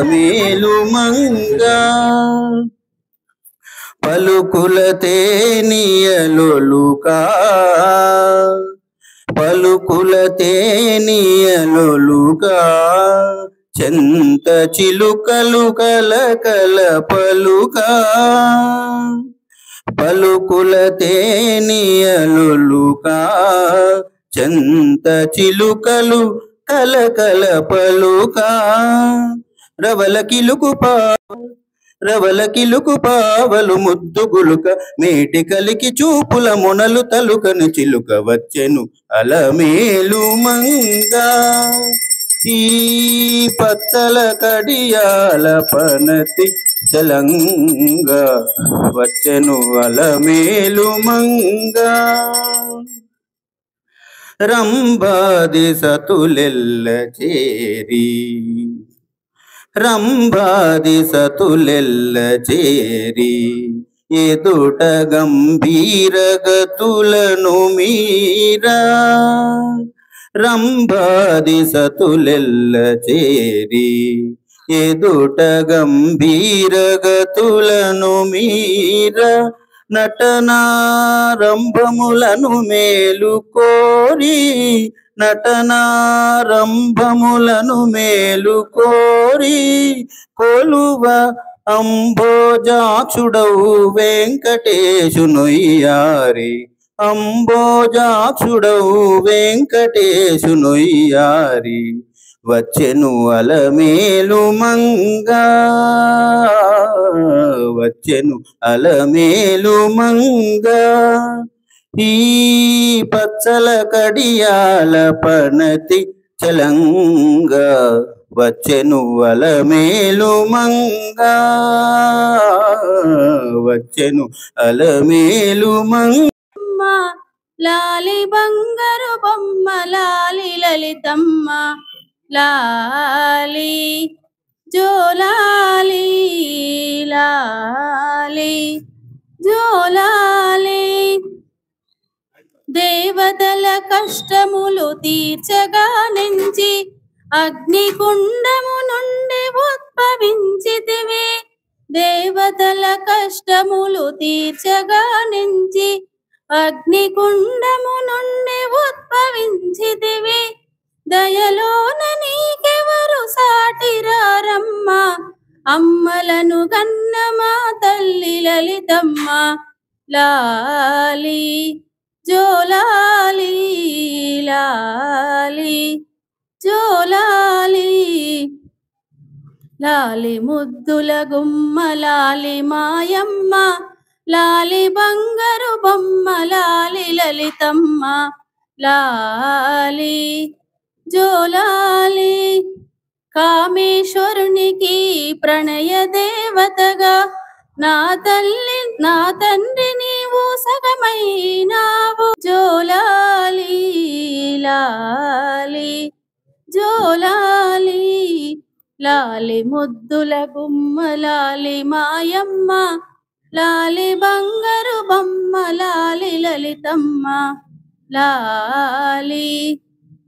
మేలు మంగా పలుకుల తేనియలొలుకా పలుకుల తేనియలొలుకా చెంత చిలుకలు కలకల పలుకా పలుకుల తేనియలొలుకా చెంత చిలుకలు కలకల పలుకా రవల కిలుకు పావలు ముద్దు గులుక మేటి కలికి చూపుల మొనలు తలుకను చిలుక వచ్చెను అలమేలు మంగా ఈ పచ్చల కడియాల పనతి చలంగా వచ్చెను అలమేలు మంగా రంభాది సతులెల్ల చేరి రంభాది సతులెల్ల చేరి ఎదుట గంభీరగతులను మీరా రంభాది సతులెల్ల చేరి ఎదుట గంభీరగతులను మీరా నటనారంభములను మేలుకోరి నటనారంభములను మేలుకోరి కొలువ అంబోజాక్షుడవు వెంకటేశునొయ్యారి అంబోజాక్షుడవు వెంకటేశునొయ్యారి వచ్చెను అలమేలు మంగా వచ్చెను అలమేలు మంగా ఈ పచ్చల కడియాల పనతి చలంగా వచ్చెను అలమేలు మంగా వచ్చెను అలమేలు మంగ లాలి బంగారు బొమ్మ లాలి లలితమ్మ లాలి జోలాలి లాలి జోలాలి దేవతల కష్టములు తీర్చగా నుంచి అగ్నికుండము నుండి ఉద్భవించితివి దేవతల కష్టములు తీర్చగా నుంచి అగ్నికుండము నుండి ఉద్భవించితివి దయలోన నీకెవరు సాటిరారమ్మ అమ్మలను గన్నమా తల్లి లలితమ్మ లాలి జోలాలి లాలి జోలాలి లాలి ముద్దుల గుమ్మ లాలి మాయమ్మ లాలి బంగారు బొమ్మ లాలి లలితమ్మ లాలి జోలాలి కామేశ్వరునికి ప్రణయ దేవతగా నా తల్లి నా తండ్రి నీవు సగమైనావు జోలాలి లాలి జోలాలి లాలి ముద్దుల గుమ్మ లాలి మాయమ్మ లాలి బంగారు బొమ్మ లాలి లలితమ్మ లాలి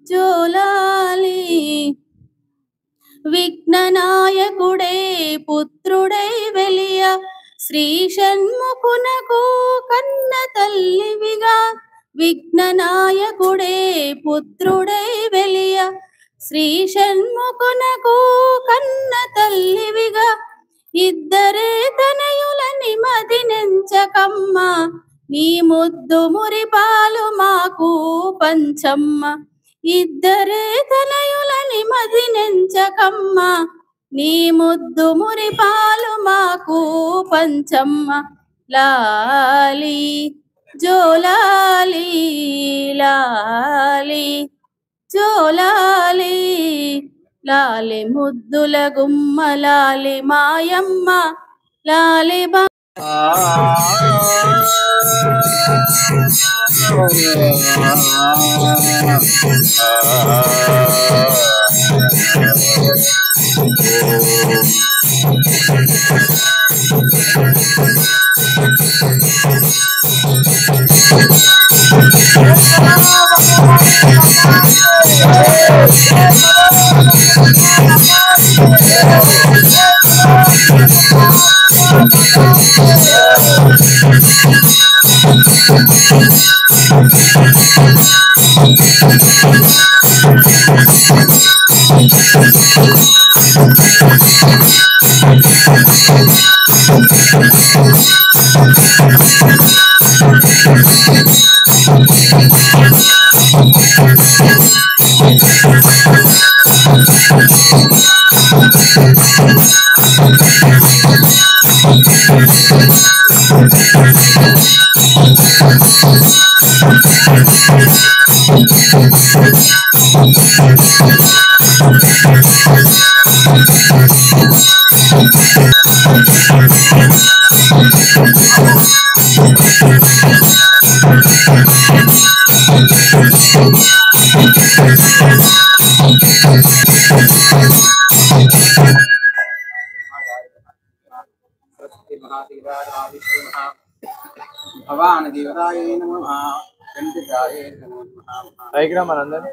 జోలాలి విఘ్ననాయకుడే పుత్రుడై వెలియ శ్రీ షణ్ముఖునకు కన్న తల్లివిగా విఘ్ననాయకుడే పుత్రుడై వెలియ శ్రీ షణ్ముఖునకు కన్న తల్లివిగా ఇద్దరే తనయులని మదినెంచకమ్మ నీ ముద్దు మురిపాలు మాకు పంచమ్మ ఇద్దరే తనయులని మదినెంచకమ్మ నీ ముద్దు మురిపాలు మాకు పంచమ్మ లాలి జోలాలి లాలి జోలాలి లాలి ముద్దుల గుమ్మ లాలి మాయమ్మ లాలి భవాన్ దేవరాయ నమః చండికాయ నమః. పైకి రా మనందరం.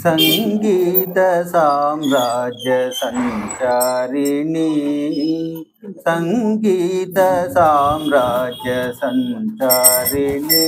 సంగీత సామ్రాజ్య సంచారిణి, సంగీత సామ్రాజ్య సంచారిణి,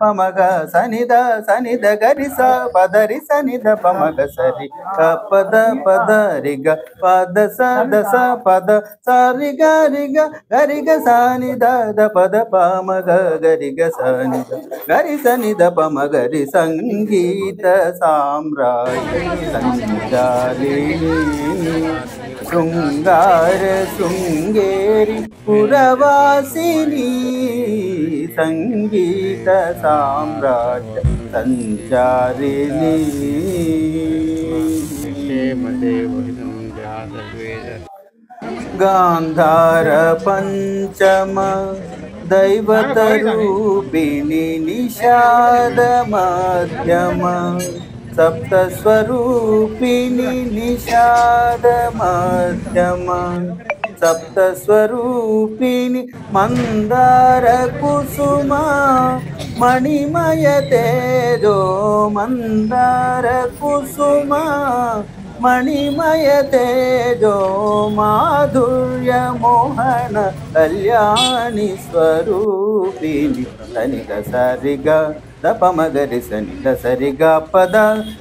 పమగ సనిద సనిద గరిస పదరి సనిద పమగ సరి పద పద రిగ పద స పద సరి గరిగ గరిగ సనిద ద పద పమగ గరిగ సనిద గరి సనిద పమగరి సంగీత సామ్రాజ్య సంచారిణి, శృంగార శృంగేరి పురవాసిని, సంగీత సామ్రాజ్య సంచారిణి. గాంధార పంచమ దైవత రూపిణి నిషాద మధ్యమ, సప్త స్వరూపిణి నిషాద మధ్యమ, సప్తస్వరూపిణి మందార కుసుమ మణిమయ తేజో మందార కుసుమ మణిమయ తేజో మాధుర్య మోహన కళ్యాణి స్వరూపిణి సనిద సరిగ దపమగరి సనిద సరిగ పద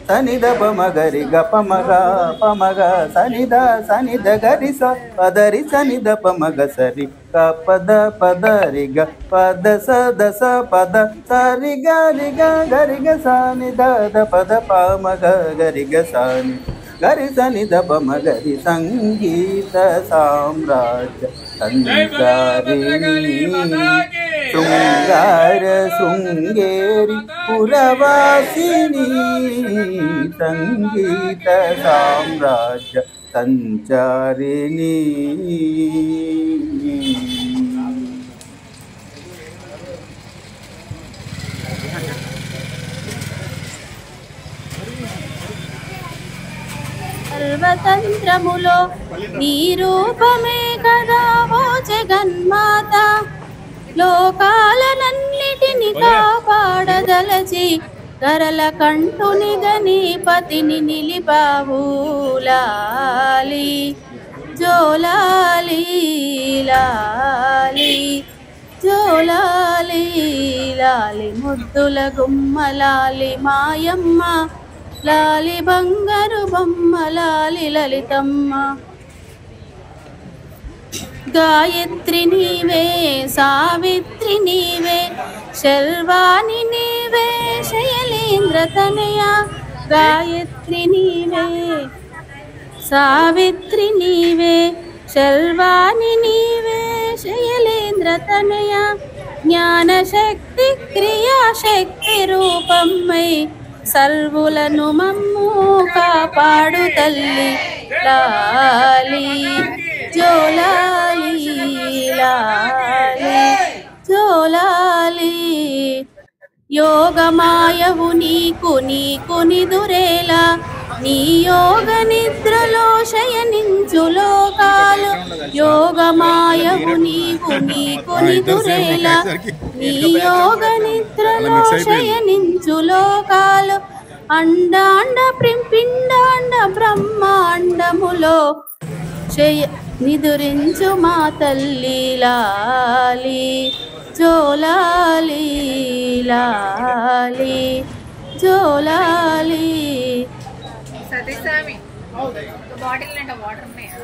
సనిద పమగరి గపమగ పమగ సనిద సనిద గరి స పదరి సనిద పమగ సరి పద పదరిగ పద స పద సరిగ రిగ గరిగ సానిద పద పమగ గరిగ సాని గరి సనిద పమగరి సంగీత సామ్రాజ్య సంచారిణి శృంగార శృంగేరి పురవాసిని సంగీత సామ్రాజ్య సంచారిణి. సర్వతంత్రములో నీ రూపమే కదా ఓ జగన్మాత, లోకాలనన్నిటిని కాపాడదలచి కరల కంటుని గణపతిని నిలిపావు లాలి జోలాలి లాలి జోలాలి లాలి ముద్దుల గుమ్మలాలి మాయమ్మ లాలి బంగారు బొమ్మ లాలి లలితమ్మ. గాయత్రి నీవే సావిత్రి నీవే శర్వాణి నీవే శైలేంద్ర తనయ. గాయత్రి నీవే సావిత్రి నీవే శర్వాణి నీవే శైలేంద్ర తనయ. జ్ఞానశక్తి క్రియాశక్తి రూపమ్మై సర్వులను మమ్ము కాపాడు తల్లి లాలి జోలాలి లాలి జోలాలి. యోగమాయవు నీకు నీకు నిదురేలా, నీ యోగ నిద్రలో శయనించు లోకాలు. యోగమాయవు నీకు నీకు నిదురేలా, నీ యోగ నిద్రలో శయనించు లోకాలు. అండాండ పిండాండ బ్రహ్మాండములో నిదురించు మా తల్లి లాలి జోలాలి లాలి జోలాలి. సతీసామి బాటిల్ నిండా వాటర్ ఉన్నాయా?